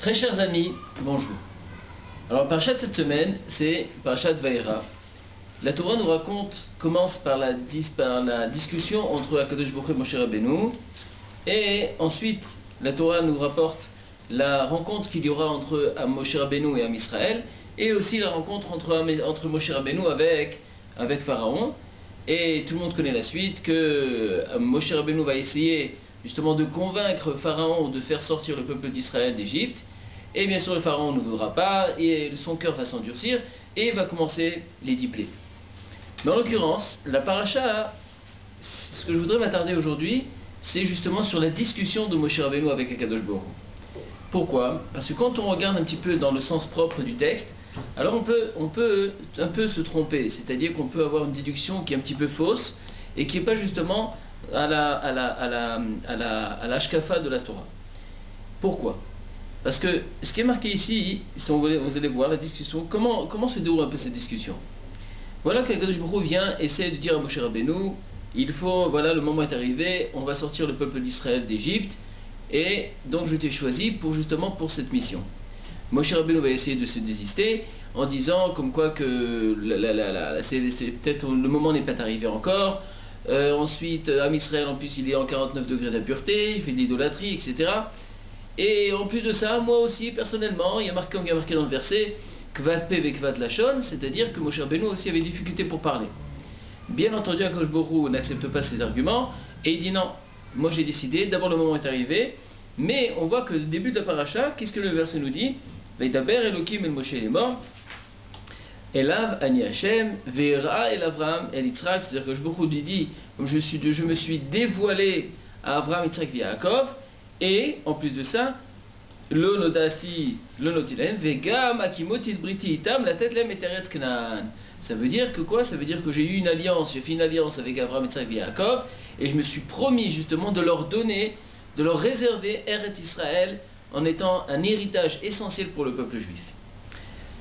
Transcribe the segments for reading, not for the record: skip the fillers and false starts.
Très chers amis, bonjour. Alors, parachat de cette semaine, c'est parachat Vaïra. La Torah nous raconte, commence par la discussion entre Akadosh Baruch Hu et Moshe Rabbeinu, et ensuite la Torah nous rapporte la rencontre qu'il y aura entre Moshe Rabbeinu et Am Israël, et aussi la rencontre entre Moshe Rabbeinu avec Pharaon. Et tout le monde connaît la suite, que Moshe Rabbeinu va essayer justement de convaincre Pharaon de faire sortir le peuple d'Israël d'Égypte. Et bien sûr le Pharaon ne voudra pas, et son cœur va s'endurcir, et va commencer les 10 plaies. Mais en l'occurrence, la paracha, ce que je voudrais m'attarder aujourd'hui, c'est justement sur la discussion de Moshe Rabbeinu avec Akadosh Baruch Hu. Pourquoi? Parce que quand on regarde un petit peu dans le sens propre du texte, alors on peut un peu se tromper, c'est-à-dire qu'on peut avoir une déduction qui est un petit peu fausse, et qui n'est pas justement à la shkafa de la Torah. Pourquoi? Parce que ce qui est marqué ici, si vous allez voir la discussion, comment se déroule un peu cette discussion. Voilà qu'Akadosh Baruch Hu vient essayer de dire à Moshe Rabbeinu, voilà, le moment est arrivé, on va sortir le peuple d'Israël d'Égypte, et donc je t'ai choisi justement pour cette mission. Moshe Rabbeinu va essayer de se désister en disant comme quoi que c'est peut-être le moment n'est pas arrivé encore. Ensuite, Am Israël, en plus, il est en 49 degrés d'impureté, il fait de l'idolâtrie, etc. Et en plus de ça, moi aussi, personnellement, il y a marqué dans le verset Kvat Pe ve Kvat Lachon, c'est-à-dire que Moshe Rabbeinu aussi avait des difficultés pour parler. Bien entendu, Akadosh Baruch Hu n'accepte pas ces arguments et il dit non, moi j'ai décidé, d'abord le moment est arrivé. Mais on voit que le début de la paracha, qu'est-ce que le verset nous dit? Veidaber Elokim el Moshe il est mort. Elav ani Hashem ve'era el Avraham el Yitzhak, c'est-à-dire que Baruch Hu lui dit, je me suis dévoilé à Avraham, Yitzhak et Yaakov. Et en plus de ça, lo nodati lo notilem vegam akimotit briti itam la tête lem eteretz Knaan. Ça veut dire que quoi? Ça veut dire que j'ai eu une alliance, j'ai fait une alliance avec Avraham, Yitzhak et Yaakov, et je me suis promis justement de leur donner, de leur réserver Eretz Israël en étant un héritage essentiel pour le peuple juif.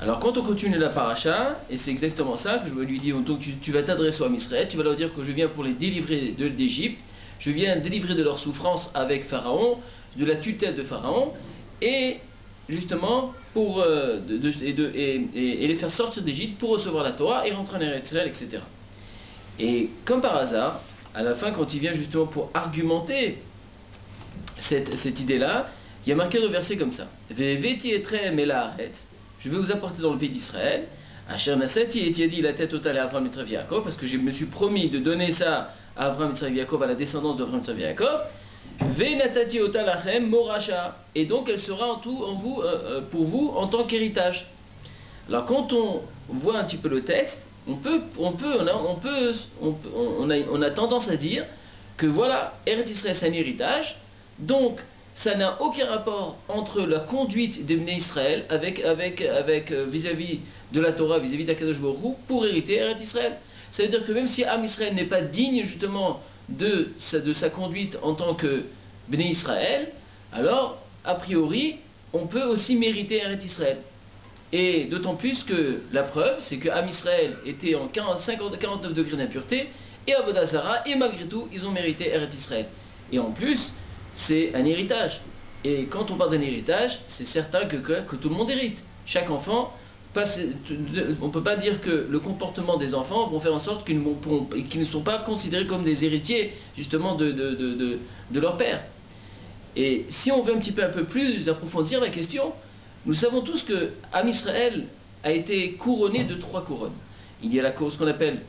Alors quand on continue la paracha, et c'est exactement ça que je lui dis, donc tu vas t'adresser à Israël, tu vas leur dire que je viens pour les délivrer d'Égypte, je viens délivrer de leur souffrance avec Pharaon, de la tutelle de Pharaon, et justement pour et les faire sortir d'Égypte pour recevoir la Torah et rentrer en Eretz Israël, etc. Et comme par hasard, à la fin, quand il vient justement pour argumenter cette idée-là, il y a marqué le verset comme ça. Ve'eveti etrem el haaretz, je vais vous apporter dans le pays d'Israël. Asher naseti et dit la tête totale à Avraham, Yitzhak et Yaakov, parce que je me suis promis de donner ça à Avraham, Yitzhak et Yaakov, à la descendance d'Avraham, Yitzhak et Yaakov. Ve'natati ota lachem moracha, et donc elle sera pour vous en tant qu'héritage. Alors quand on voit un petit peu le texte, on a tendance à dire que voilà, Eretz Israël c'est un héritage, donc ça n'a aucun rapport entre la conduite des Bnei Israël vis-à-vis de la Torah, vis-à-vis d'Akadosh Baruch Hu, pour hériter Eretz Israël. Ça veut dire que même si Am Israël n'est pas digne justement de sa conduite en tant que Bnei Israël, alors a priori on peut aussi mériter Eretz Israël. Et d'autant plus que la preuve, c'est que Am Israël était en 49 degrés d'impureté, et Avodah Zara, et malgré tout, ils ont mérité Eretz Israël. Et en plus, c'est un héritage. Et quand on parle d'un héritage, c'est certain que tout le monde hérite. Chaque enfant, on ne peut pas dire que le comportement des enfants vont faire en sorte qu'ils ne sont pas considérés comme des héritiers, justement, de leur père. Et si on veut un peu plus approfondir la question, nous savons tous que Am Israël a été couronné de 3 couronnes. Il y a ce qu'on appelle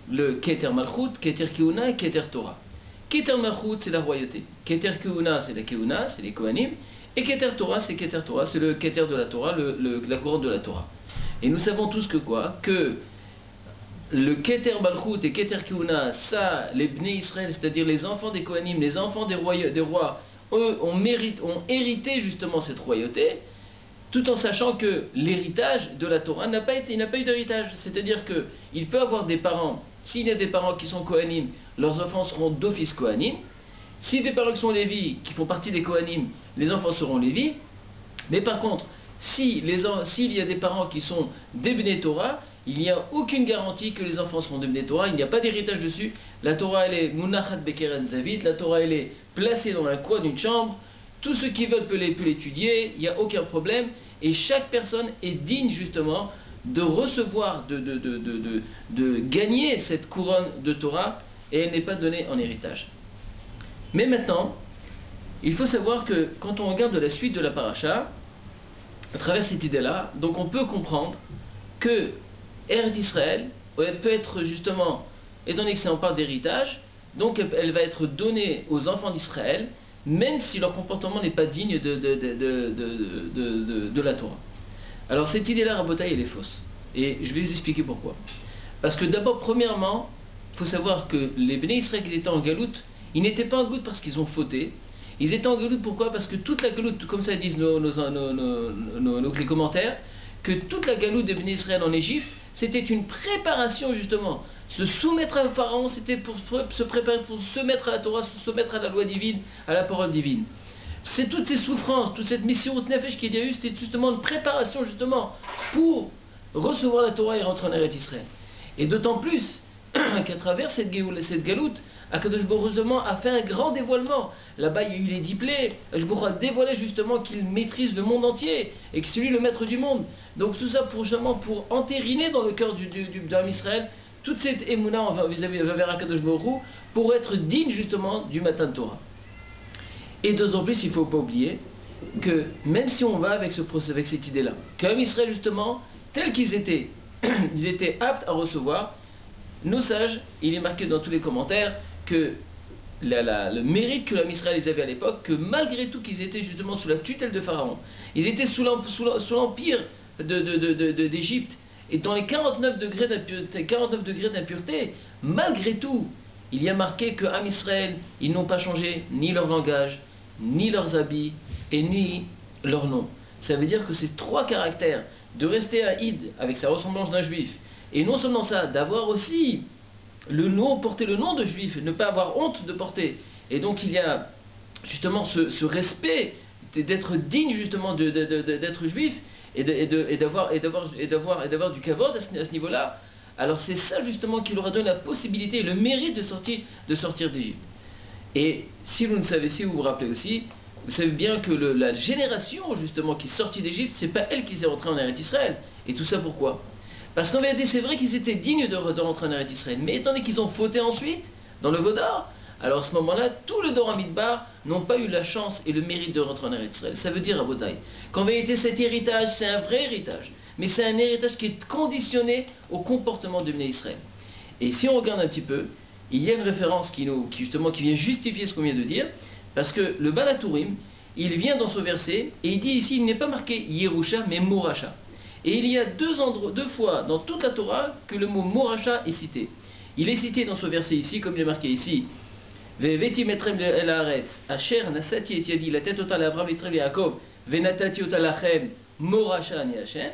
le Keter Malchut, Keter Kehuna et Keter Torah. Keter Malchut, c'est la royauté. Keter Kehuna, c'est la Kehuna, c'est les Kohanim. Et Keter Torah, c'est Keter Torah, c'est le Keter de la Torah, la couronne de la Torah. Et nous savons tous que quoi? Que le Keter Malchut et Keter Kehuna, ça, les Bnei Israël, c'est-à-dire les enfants des Kohanim, les enfants des rois, eux, ont hérité justement cette royauté, tout en sachant que l'héritage de la Torah n'a pas eu d'héritage. C'est-à-dire qu'il peut avoir des parents, s'il y a des parents qui sont Kohanim, leurs enfants seront d'office Kohanim. Si des parents qui sont Lévi, qui font partie des Kohanim, les enfants seront Lévi. Mais par contre, s'il y a des parents qui sont des Bnei Torah, il n'y a aucune garantie que les enfants seront des Bnei Torah, il n'y a pas d'héritage dessus. La Torah, elle est Munachat Bekeren Zavit, la Torah, elle est placée dans un coin d'une chambre. tous ceux qui veulent peut l'étudier, il n'y a aucun problème, et chaque personne est digne justement de recevoir, de gagner cette couronne de Torah, et elle n'est pas donnée en héritage. Mais maintenant, il faut savoir que quand on regarde la suite de la paracha, à travers cette idée-là, donc on peut comprendre que Eretz Israël, elle peut être justement, étant donné que c'est en part d'héritage, donc elle va être donnée aux enfants d'Israël, même si leur comportement n'est pas digne de la Torah. Alors cette idée-là, Rabotai, elle est fausse. Et je vais vous expliquer pourquoi. Parce que d'abord, premièrement, il faut savoir que les Béné Israël qui étaient en galoute, ils n'étaient pas en galoute parce qu'ils ont fauté. Ils étaient en galoute pourquoi? Parce que toute la galoute, comme ça disent les commentaires, que toute la galoute des Béné Israël en Égypte, c'était une préparation justement. Se soumettre à Pharaon, c'était pour se préparer, pour se mettre à la Torah, se soumettre à la loi divine, à la parole divine. C'est toutes ces souffrances, toute cette mission nefesh qu'il y a eu, c'était justement une préparation justement pour recevoir la Torah et rentrer en Eretz Israël. Et d'autant plus qu'à travers cette galoute, Akadosh Baruch Hu a fait un grand dévoilement. Là-bas, il y a eu les 10 plaies. Akadosh Baruch Hu a dévoilé justement qu'il maîtrise le monde entier et que c'est lui le maître du monde. Donc tout ça pour entériner dans le cœur d'Am Israël toute cette émouna vis-à-vis vers Akadosh Baruch Hu pour être digne justement du matin de Torah. Et d'autant plus, il ne faut pas oublier que même si on va avec cette idée-là, qu'Am Israël justement, tels qu'ils étaient, ils étaient aptes à recevoir. Nos sages, il est marqué dans tous les commentaires que le mérite que l'Am Israël ils avaient à l'époque, que malgré tout qu'ils étaient justement sous la tutelle de Pharaon, ils étaient sous l'empire d'Égypte, et dans les 49 degrés d'impureté, malgré tout, il y a marqué que Am Israël, ils n'ont pas changé ni leur langage, ni leurs habits, et ni leur nom. Ça veut dire que ces trois caractères, de rester un Id avec sa ressemblance d'un juif, et non seulement ça, d'avoir aussi le nom, porter le nom de juif, ne pas avoir honte de porter. Et donc il y a justement ce respect d'être digne justement d'être juif et d'avoir du kavod à ce niveau-là. Alors c'est ça justement qui leur a donné la possibilité et le mérite de sortir d'Égypte. Et si vous vous rappelez aussi, vous savez bien que la génération justement qui est sortie d'Égypte, c'est pas elle qui s'est rentrée en Eretz Israël. Et tout ça pourquoi? Parce qu'en vérité, c'est vrai qu'ils étaient dignes de rentrer en Eretz Israël, mais étant donné qu'ils ont fauté ensuite, dans le Vaudor, alors à ce moment-là, tout le Dor Hamidbar n'ont pas eu la chance et le mérite de rentrer en Eretz Israël. Ça veut dire, Rabotai, qu'en vérité, cet héritage, c'est un vrai héritage, mais c'est un héritage qui est conditionné au comportement de Bnei Israël. Et si on regarde un petit peu, il y a une référence qui vient justifier ce qu'on vient de dire, parce que le Baal HaTurim, il vient dans ce verset, et il dit ici, il n'est pas marqué Yerusha, mais Morasha. Et il y a deux fois dans toute la Torah que le mot Morasha est cité. Il est cité dans ce verset ici, comme il est marqué ici. Ve'veti metrem el haaretz, asher nasati et yadi, la tête otale Abraham Yitzchak et Yaakov, ve'natati otale lachem, Morasha ani Hashem.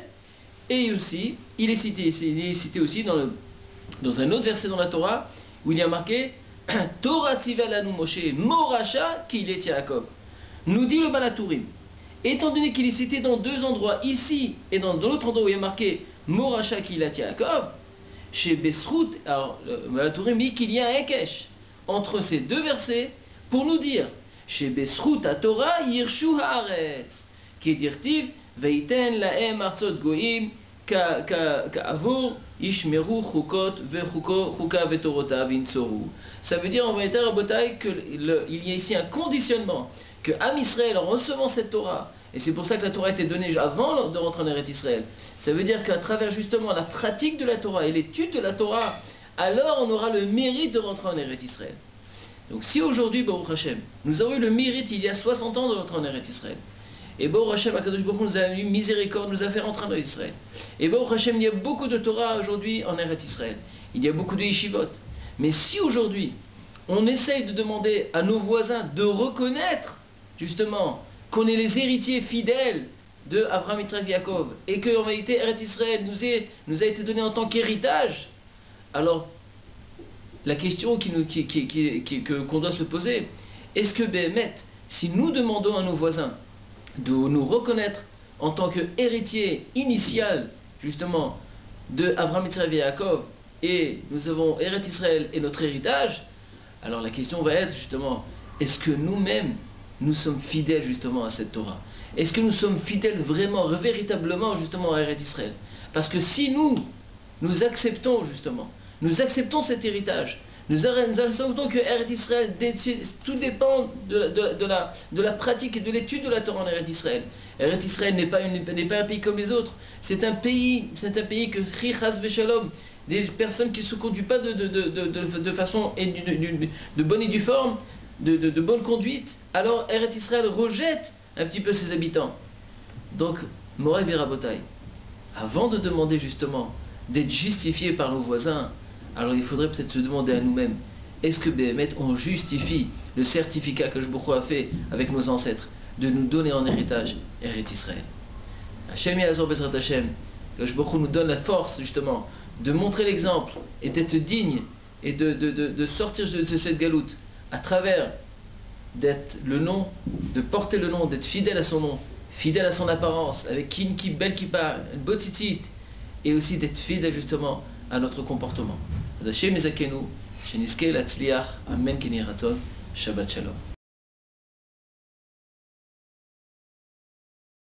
Et aussi, il est cité aussi dans un autre verset dans la Torah, où il y a marqué Torah tziveh lanu Moshe, Morasha ki ilet Yaakov. Nous dit le Baal HaTurim. Étant donné qu'il est cité dans deux endroits, ici et dans l'autre endroit où il y a marqué Morasha Kilat Yaakov, chez Besrout, alors le HaTurim dit qu'il y a un Ekesh entre ces deux versets pour nous dire chez Besrout à Torah Yirshu Haaretz, qui dirtiv Veiten Laem Artzot Goim Ka'avur Ishmeru Chukot Chuka Vetorota Vintsoru. Ça veut dire en vérité, Rabotai, qu'il y a ici un conditionnement. Que Am Israël, en recevant cette Torah, et c'est pour ça que la Torah a été donnée avant de rentrer en Eretz Israël, ça veut dire qu'à travers justement la pratique de la Torah et l'étude de la Torah, alors on aura le mérite de rentrer en Eretz Israël. Donc si aujourd'hui, Baruch Hashem, nous avons eu le mérite il y a 60 ans de rentrer en Eretz Israël, et Baruch Hashem, Akadosh Baruch Hu nous a eu miséricorde, nous a fait rentrer en Eretz Israël, et Baruch Hashem, il y a beaucoup de Torah aujourd'hui en Eretz Israël, il y a beaucoup de yeshivot, mais si aujourd'hui, on essaye de demander à nos voisins de reconnaître justement, qu'on est les héritiers fidèles de Abraham, Yitzchak, Yaakov, et qu'en réalité, Eretz Israël nous a été donné en tant qu'héritage, alors, la question qu'on doit se poser, est-ce que, Béhémet, si nous demandons à nos voisins de nous reconnaître en tant qu'héritier initial, justement, de Abraham, Yitzchak, Yaakov, et nous avons Eretz Israël et notre héritage, alors la question va être, justement, est-ce que nous-mêmes, nous sommes fidèles justement à cette Torah? Est-ce que nous sommes fidèles vraiment, véritablement justement à Eretz Israël? Parce que si nous acceptons justement, nous acceptons cet héritage, nous acceptons que Eretz Israël, tout dépend de la pratique et de l'étude de la Torah en Eretz Israël. Eretz Israël n'est pas un pays comme les autres. C'est un pays que Chas Veshalom, des personnes qui ne se conduisent pas de façon de bonne et due forme, de bonne conduite. Alors Eretz Israël rejette un petit peu ses habitants. Donc, Moray Verabotai, avant de demander justement d'être justifié par nos voisins, alors il faudrait peut-être se demander à nous-mêmes, est-ce que Béhémet on justifie le certificat que Jbouchou a fait avec nos ancêtres de nous donner en héritage Eretz Israël? Hachem Ya'azor Bezrat Hashem, que Jbouchou nous donne la force justement de montrer l'exemple et d'être digne et de sortir de cette galoute à travers d'être le nom, de porter le nom, d'être fidèle à son nom, fidèle à son apparence, avec une belle kippa, une botitit, et aussi d'être fidèle justement à notre comportement. Hashem Ezakenu, Sheniske Latzliach, Amen Keni Ratzon, Shabbat Shalom.